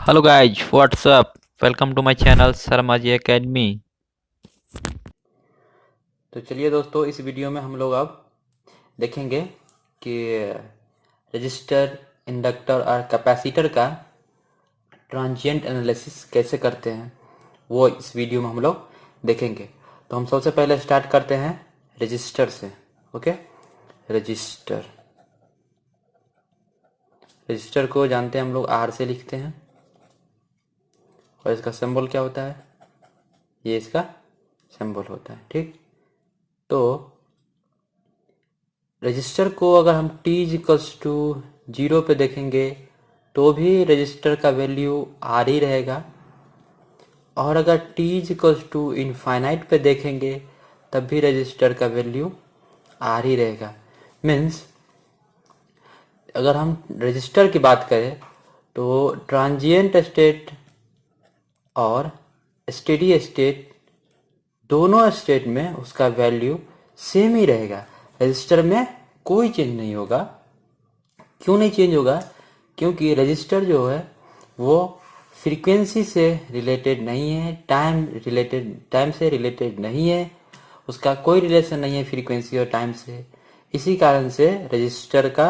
Hello guys, what's up. Welcome to my channel Sharma ji academy. तो चलिए दोस्तों, इस वीडियो में हम लोग अब देखेंगे कि रजिस्टर, इंडक्टर और कैपेसिटर का ट्रांजिएंट एनालिसिस कैसे करते हैं, वो इस वीडियो में हम लोग देखेंगे। तो हम सबसे पहले स्टार्ट करते हैं रजिस्टर से। ओके, रजिस्टर रजिस्टर को जानते हैं हम लोग, आर से लिखते हैं। और इसका सिंबल क्या होता है? ये इसका सिंबल होता है। ठीक, तो रजिस्टर को अगर हम t इक्वल्स टू 0 पे देखेंगे तो भी रजिस्टर का वैल्यू आर ही रहेगा, और अगर t इक्वल्स टू इनफाइनाइट पे देखेंगे तब भी रजिस्टर का वैल्यू आर ही रहेगा। मीन्स अगर हम रजिस्टर की बात करें तो ट्रांजिएंट स्टेट और स्टेडी स्टेट, दोनों स्टेट में उसका वैल्यू सेम ही रहेगा। रजिस्टर में कोई चेंज नहीं होगा। क्यों नहीं चेंज होगा? क्योंकि रजिस्टर जो है वो फ्रीक्वेंसी से रिलेटेड नहीं है, टाइम से रिलेटेड नहीं है, उसका कोई रिलेशन नहीं है फ्रीक्वेंसी और टाइम से। इसी कारण से रजिस्टर का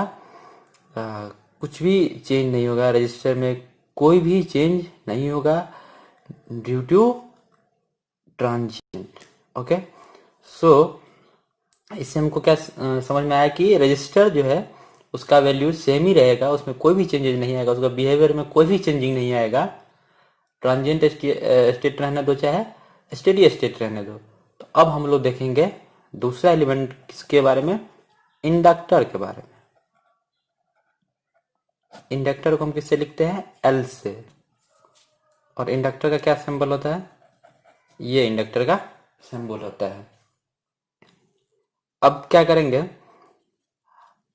कुछ भी चेंज नहीं होगा, रजिस्टर में कोई भी चेंज नहीं होगा ड्यू टू ट्रांजिएंट। ओके, सो इससे हमको क्या समझ में आया कि रजिस्टर जो है उसका वैल्यू सेम ही रहेगा, उसमें कोई भी चेंजेस नहीं आएगा, उसका बिहेवियर में कोई भी चेंजिंग नहीं आएगा। ट्रांजिएंट स्टेट रहने दो चाहे स्टेडी स्टेट रहने दो। तो अब हम लोग देखेंगे दूसरा एलिमेंट किसके बारे में? इंडक्टर के बारे में। इंडक्टर को हम किससे लिखते हैं? एल से। और इंडक्टर का क्या सिंबल होता है? ये इंडक्टर का सिंबल होता है। अब क्या करेंगे?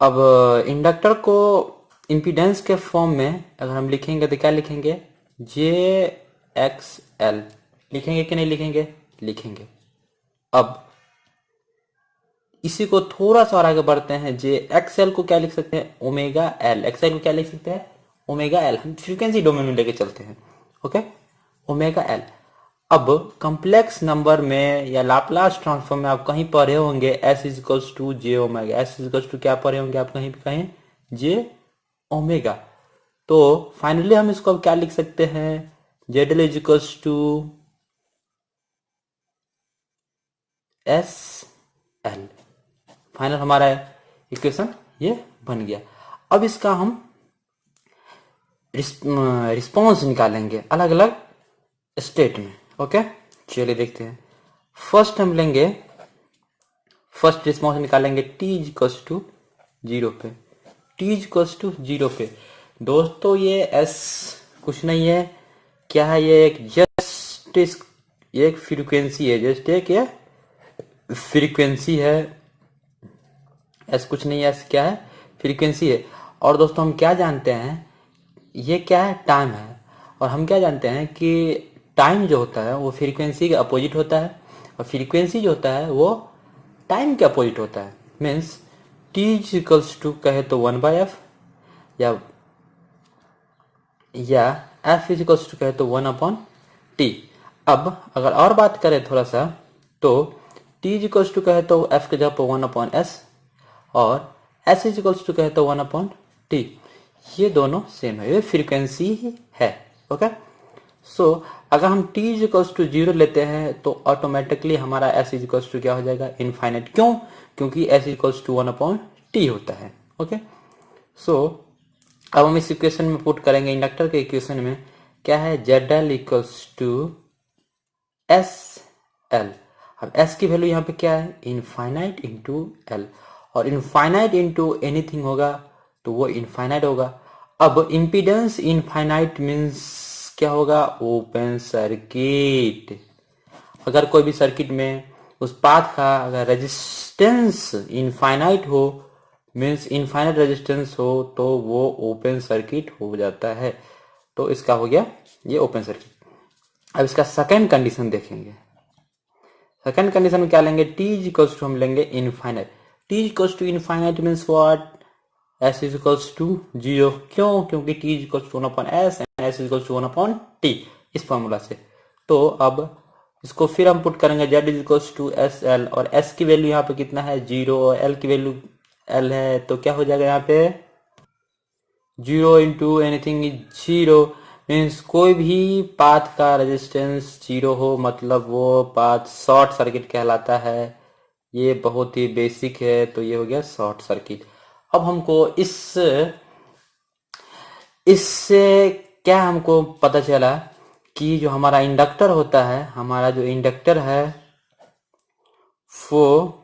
अब इंडक्टर को इम्पीडेंस के फॉर्म में अगर हम लिखेंगे तो क्या लिखेंगे? जे एक्स एल लिखेंगे कि नहीं लिखेंगे? लिखेंगे। अब इसी को थोड़ा सा और आगे बढ़ते हैं। जे एक्स एल को क्या लिख सकते हैं? Omega L. एक्स एल को क्या लिख सकते हैं? Omega L. हम फ्रीक्वेंसी डोमेन में लेके चलते हैं। Okay, omega L. अब कॉम्प्लेक्स नंबर में या लाप्लास ट्रांसफॉर्म में आप कहीं पढ़े होंगे S is equals to J omega. S is equals to क्या पढ़े होंगे आप कहीं भी? कहीं जे ओमेगा। तो फाइनली हम इसको अब क्या लिख सकते हैं? Z L is equals to S L. Final हमारा इक्वेशन ये बन गया। अब इसका हम रिस्पॉन्स निकालेंगे अलग अलग स्टेट में। ओके, चलिए देखते हैं। फर्स्ट हम लेंगे, फर्स्ट रिस्पॉन्स निकालेंगे टी इक्वल्स टू 0 पे। टी इक्वल्स टू 0 पे दोस्तों ये एस कुछ नहीं है, क्या है? ये एक जस्ट एक फ्रीक्वेंसी है, जस्ट एक ये फ्रीक्वेंसी है। एस कुछ नहीं है, एस क्या है? फ्रीक्वेंसी है। और दोस्तों हम क्या जानते हैं? ये क्या है? टाइम है। और हम क्या जानते हैं कि टाइम जो होता है वो फ्रीक्वेंसी के अपोजिट होता है, और फ्रीक्वेंसी जो होता है वो टाइम के अपोजिट होता है। मीन्स टी इक्वल्स टू कहे तो 1/f, या एफ इक्वल्स टू कहे तो 1/t। अब अगर और बात करें थोड़ा सा, तो टी इक्वल्स टू कहे तो एफ के जगह पर 1/s, और एस इक्वल्स टू कहे तो 1/t। ये दोनों सेम है, ये फ्रीक्वेंसी ही है। ओके, सो अगर हम t इक्वल्स टू 0 लेते हैं तो ऑटोमेटिकली हमारा s इक्वल्स टू क्या हो जाएगा? इनफाइनाइट। क्यों? क्योंकि s इक्वल्स टू 1/t होता है। ओके, सो अब हम इस इक्वेशन में पुट करेंगे, इंडक्टर के इक्वेशन में क्या है? Z L equals to S L. अब s की वैल्यू यहाँ पे क्या है? इनफाइनाइट इंटू एल, और इनफाइनाइट इंटू एनीथिंग होगा तो वो इनफाइनाइट होगा। अब इम्पीडेंस इनफाइनाइट मीन्स क्या होगा? Open circuit. अगर कोई भी सर्किट में उस पाथ का अगर रेजिस्टेंस इनफाइनाइट हो, मीन्स इनफाइनाइट रेजिस्टेंस हो, तो वो ओपन सर्किट हो जाता है। तो इसका हो गया ये ओपन सर्किट। अब इसका सेकेंड कंडीशन देखेंगे। सेकेंड कंडीशन में क्या लेंगे? टी इक्वल्स टू हम लेंगे infinite. T equals to infinite means what? S is equals to 0। क्यों? क्योंकि T equals to 1/s S is equals to 1/t इस फॉर्मूला से। तो अब इसको फिर हम पुट करेंगे z is equals to S L, और s की वैल्यू यहाँ पे कितना है 0 और l की वैल्यू l है, तो क्या हो जाएगा यहाँ पे 0 इंटू एनीथिंग इज 0, मीन्स कोई भी पाथ का रेजिस्टेंस 0 हो मतलब वो पाथ शॉर्ट सर्किट कहलाता है। ये बहुत ही बेसिक है, तो ये हो गया शॉर्ट सर्किट। अब हमको इससे क्या हमको पता चला कि जो हमारा इंडक्टर होता है, हमारा जो इंडक्टर है वो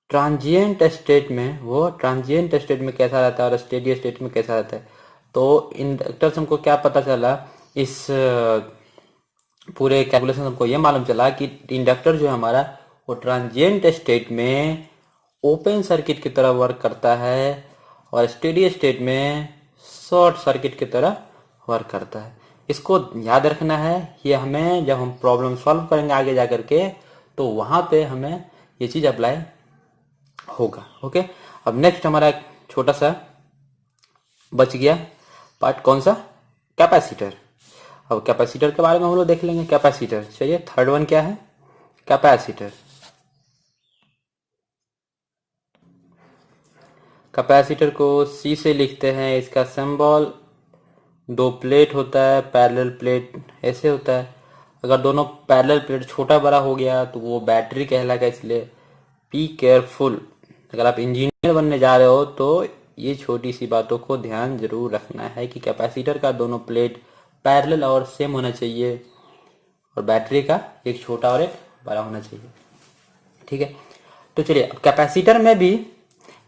ट्रांजिएंट स्टेट में कैसा रहता है और स्टेडी स्टेट में कैसा रहता है। तो इंडक्टर से हमको क्या पता चला, इस पूरे कैलकुलेशन हमको ये मालूम चला कि इंडक्टर जो है हमारा वो ट्रांजिएंट स्टेट में ओपन सर्किट की तरह वर्क करता है और स्टेडी स्टेट में शॉर्ट सर्किट की तरह वर्क करता है। इसको याद रखना है, ये हमें जब हम प्रॉब्लम सॉल्व करेंगे आगे जा करके तो वहाँ पे हमें ये चीज़ अप्लाई होगा। ओके, अब नेक्स्ट हमारा एक छोटा सा बच गया पार्ट, कौन सा, कैपेसिटर। अब कैपेसिटर के बारे में हम लोग देख लेंगे। कैपेसिटर, चलिए थर्ड वन क्या है, कैपेसिटर। कैपेसिटर को C से लिखते हैं, इसका सिंबल 2 प्लेट होता है, पैरेलल प्लेट ऐसे होता है। अगर दोनों पैरेलल प्लेट छोटा बड़ा हो गया तो वो बैटरी कहलाएगा, इसलिए बी केयरफुल। अगर आप इंजीनियर बनने जा रहे हो तो ये छोटी सी बातों को ध्यान जरूर रखना है कि कैपेसिटर का दोनों प्लेट पैरेलल और सेम होना चाहिए और बैटरी का एक छोटा और एक बड़ा होना चाहिए। ठीक है, तो चलिए अब कैपेसिटर में भी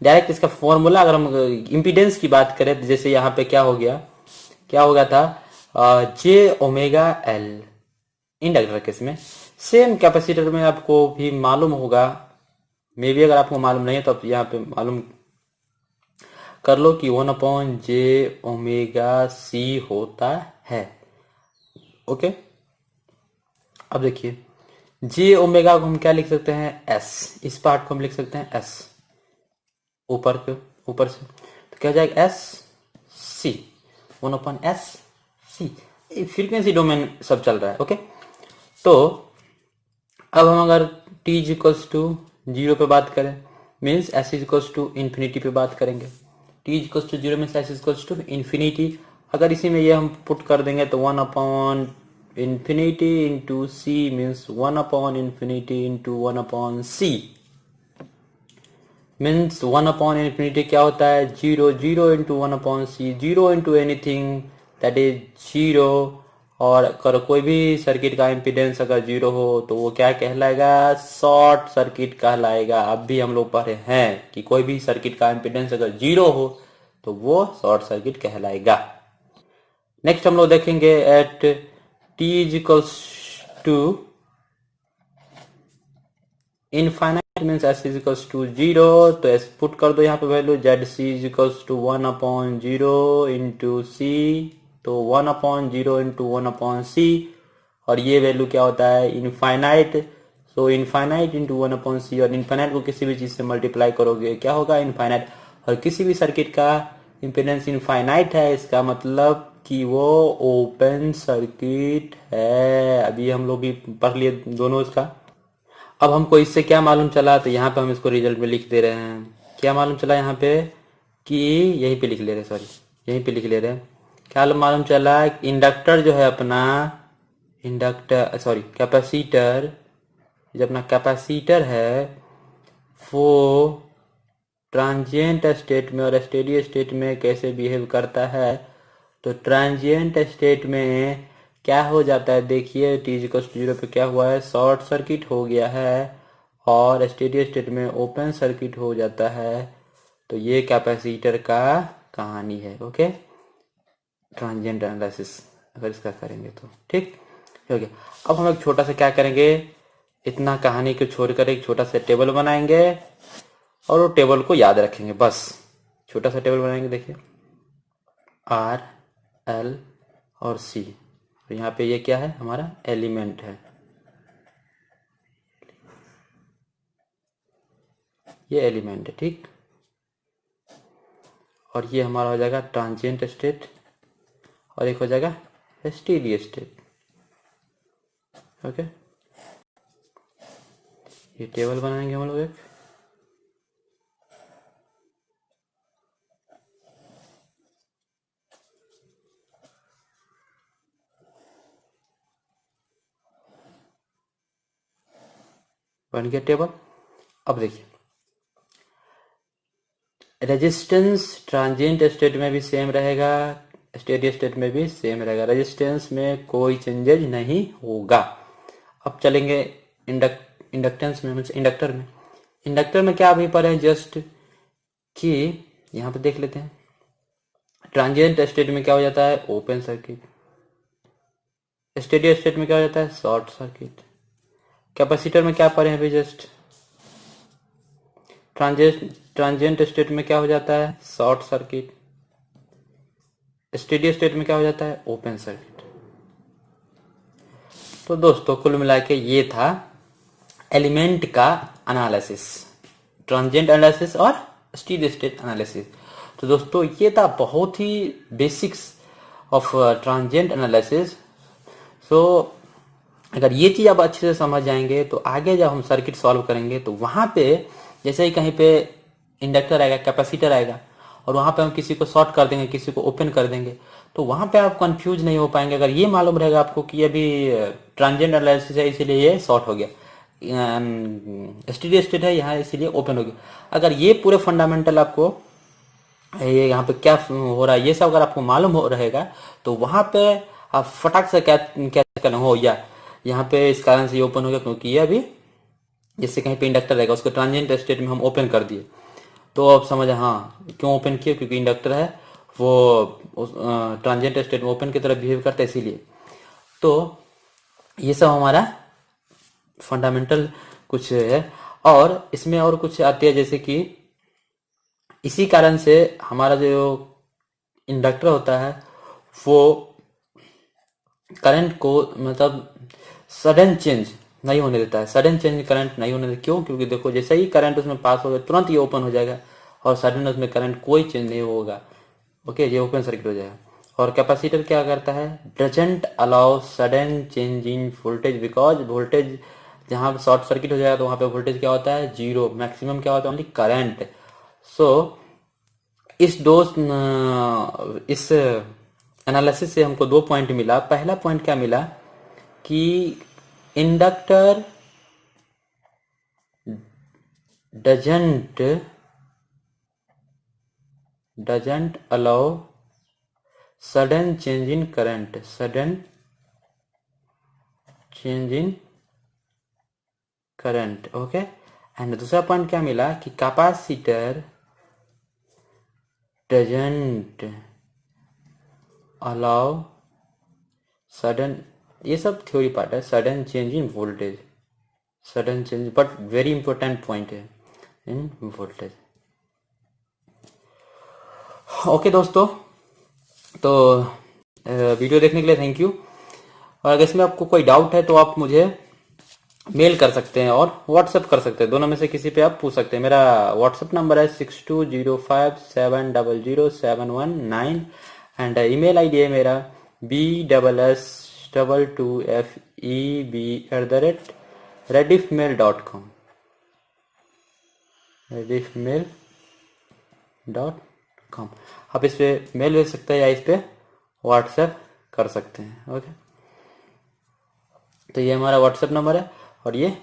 डायरेक्ट इसका फॉर्मूला, अगर हम इम्पीडेंस की बात करें तो जैसे यहाँ पे क्या हो गया था जे ओमेगा एल इंडक्टर केस में। सेम कैपेसिटर में आपको भी मालूम होगा, मे बी अगर आपको मालूम नहीं है तो आप यहाँ पे मालूम कर लो कि 1/j ओमेगा c होता है। ओके, अब देखिए j ओमेगा को हम क्या लिख सकते हैं, s, इस पार्ट को हम लिख सकते हैं s ऊपर से, तो क्या हो जाएगा s c 1/s c। Frequency domain सब चल रहा है। ओके, तो अब हम अगर t इज इक्वल्स टू 0 पे बात करें, means s is equals to infinity पे बात करेंगे। t is equals to 0 means s is equals to infinity. अगर इसी में ये हम पुट कर देंगे तो 1/infinity into c means 1/infinity into 1/c means 1/infinity क्या होता है 0, 0 into 1/c, 0 into anything that is 0। और अगर कोई भी सर्किट का इम्पीडेंस अगर 0 हो तो वो क्या कहलाएगा, शॉर्ट सर्किट कहलाएगा। अब भी हम लोग पढ़े हैं कि कोई भी सर्किट का इम्पीडेंस अगर 0 हो तो वो शॉर्ट सर्किट कहलाएगा। नेक्स्ट हम लोग देखेंगे at t is equals to infinite means s is equals to 0, तो s पुट कर दो यहाँ पे value, zc is equals to 1/0 into c, तो 1/0 इंटू 1/c, और ये वैल्यू क्या होता है इनफाइनाइट। सो इनफाइनाइट इंटू 1/c, और इनफाइनाइट को किसी भी चीज से मल्टीप्लाई करोगे क्या होगा इनफाइनाइट। और किसी भी सर्किट का इम्पीडेंस इनफाइनाइट है, इसका मतलब कि वो ओपन सर्किट है। अभी हम लोग भी पढ़ लिए दोनों इसका। अब हमको इससे क्या मालूम चला, तो यहाँ पे हम इसको रिजल्ट में लिख दे रहे हैं। क्या मालूम चला यहाँ पे कि यहीं पे लिख ले रहे, सॉरी यहीं पे लिख ले रहे हैं। क्या मालूम चला, इंडक्टर जो है अपना, इंडक्टर सॉरी कैपेसिटर, जो अपना कैपेसिटर है वो ट्रांजिएंट स्टेट में और स्टेडी स्टेट में कैसे बिहेव करता है। तो ट्रांजिएंट स्टेट में क्या हो जाता है, देखिए t इक्वल टू 0 पे क्या हुआ है, शॉर्ट सर्किट हो गया है, और स्टेडी स्टेट में ओपन सर्किट हो जाता है। तो ये कैपेसिटर का कहानी है। ओके, ट्रांजिएंट एनालिसिस अगर इसका करेंगे तो ठीक हो गया। अब हम एक छोटा सा क्या करेंगे, इतना कहानी को छोड़कर एक छोटा सा टेबल बनाएंगे और वो टेबल को याद रखेंगे। बस छोटा सा टेबल बनाएंगे, देखिए R, L और C, तो यहाँ पे ये क्या है हमारा एलिमेंट है, ये एलिमेंट है ठीक। और ये हमारा हो जाएगा ट्रांजिएंट स्टेट और एक हो जाएगा स्टेडी स्टेट। ओके, ये टेबल बनाएंगे हम लोग एक। बन गया टेबल। अब देखिए रेजिस्टेंस ट्रांजिएंट स्टेट में भी सेम रहेगा, स्टेडी स्टेट में भी सेम रहेगा, रेजिस्टेंस में कोई चेंजेज नहीं होगा। अब चलेंगे इंडक्टेंस में, इंडक्टर में। इंडक्टर में क्या अभी पढ़े जस्ट कि यहाँ पे देख लेते हैं। ट्रांजिएंट स्टेट में क्या हो जाता है, ओपन सर्किट। स्टेडी स्टेट में क्या हो जाता है, शॉर्ट सर्किट। कैपेसिटर में क्या पढ़े हैं अभी जस्ट, ट्रांजिएंट स्टेट में क्या हो जाता है, शॉर्ट सर्किट। स्टेडी स्टेट में क्या हो जाता है, ओपन सर्किट। तो दोस्तों कुल मिला के ये था एलिमेंट का एनालिसिस, ट्रांजिएंट एनालिसिस और स्टेडी स्टेट एनालिसिस। तो दोस्तों ये था बहुत ही बेसिक्स ऑफ ट्रांजिएंट एनालिसिस। सो अगर ये चीज़ आप अच्छे से समझ जाएंगे तो आगे जब हम सर्किट सॉल्व करेंगे तो वहाँ पे जैसे ही कहीं पे इंडक्टर आएगा, कैपेसिटर आएगा और वहाँ पे हम किसी को शॉर्ट कर देंगे, किसी को ओपन कर देंगे, तो वहाँ पे आप कंफ्यूज नहीं हो पाएंगे। अगर ये मालूम रहेगा आपको कि अभी ट्रांजिएंट एनालिसिस है इसीलिए ये शॉर्ट हो गया, स्टेडी स्टेट है यहाँ इसीलिए ओपन हो गया। अगर ये पूरे फंडामेंटल आपको ये यहाँ पे क्या हो रहा है ये सब अगर आपको मालूम हो रहेगा तो वहाँ पे आप फटाक से क्या क्या करना हो, या यहाँ पे इस कारण से ये ओपन हो गया क्योंकि ये अभी जैसे कहीं पे इंडक्टर रहेगा उसको ट्रांजिएंट स्टेट में हम ओपन कर दिए, तो अब समझ हाँ क्यों ओपन किया, क्योंकि इंडक्टर है वो ट्रांजिएंट स्टेट में ओपन की तरह बिहेव करता है इसीलिए। तो ये सब हमारा फंडामेंटल कुछ है। और इसमें और कुछ आती है जैसे कि इसी कारण से हमारा जो इंडक्टर होता है वो करंट को मतलब सडन चेंज नहीं होने देता है, सडन चेंज करंट नहीं होने देता। क्यों, क्योंकि देखो जैसे ही करंट उसमें पास होगा तुरंत ये ओपन हो जाएगा और सडन उसमें करंट कोई चेंज नहीं होगा। ओके, ये ओपन सर्किट हो जाएगा। और कैपेसिटर क्या करता है, doesn't allow sudden change in voltage, because voltage जहाँ शॉर्ट सर्किट हो जाएगा तो वहाँ पे वोल्टेज क्या होता है, जीरो। मैक्सिमम क्या होता है, ओनली करंट। सो इस एनालिसिस से हमको दो पॉइंट मिला। पहला पॉइंट क्या मिला कि inductor doesn't allow sudden change in current, sudden change in current. Okay, and दूसरा पॉइंट क्या मिला कि कैपेसिटर डजंट अलाउ सडन, ये सब थ्योरी पार्ट है, sudden change in voltage, sudden change, but very important point है इन वोल्टेज। ओके दोस्तों, तो वीडियो देखने के लिए थैंक यू। और अगर इसमें आपको कोई डाउट है तो आप मुझे मेल कर सकते हैं और व्हाट्सएप कर सकते हैं, दोनों में से किसी पे आप पूछ सकते हैं। मेरा व्हाट्सएप नंबर है 6205700719 एंड ईमेल आईडी है मेरा bss22feb@rediffmail.com, rediffmail.com। आप इस पे मेल भेज सकते हैं या इस पे व्हाट्सएप कर सकते हैं। ओके, तो ये हमारा व्हाट्सएप नंबर है और ये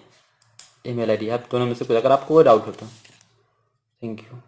ईमेल आईडी, आप दोनों में से कुछ अगर आपको कोई डाउट हो तो। Thank you.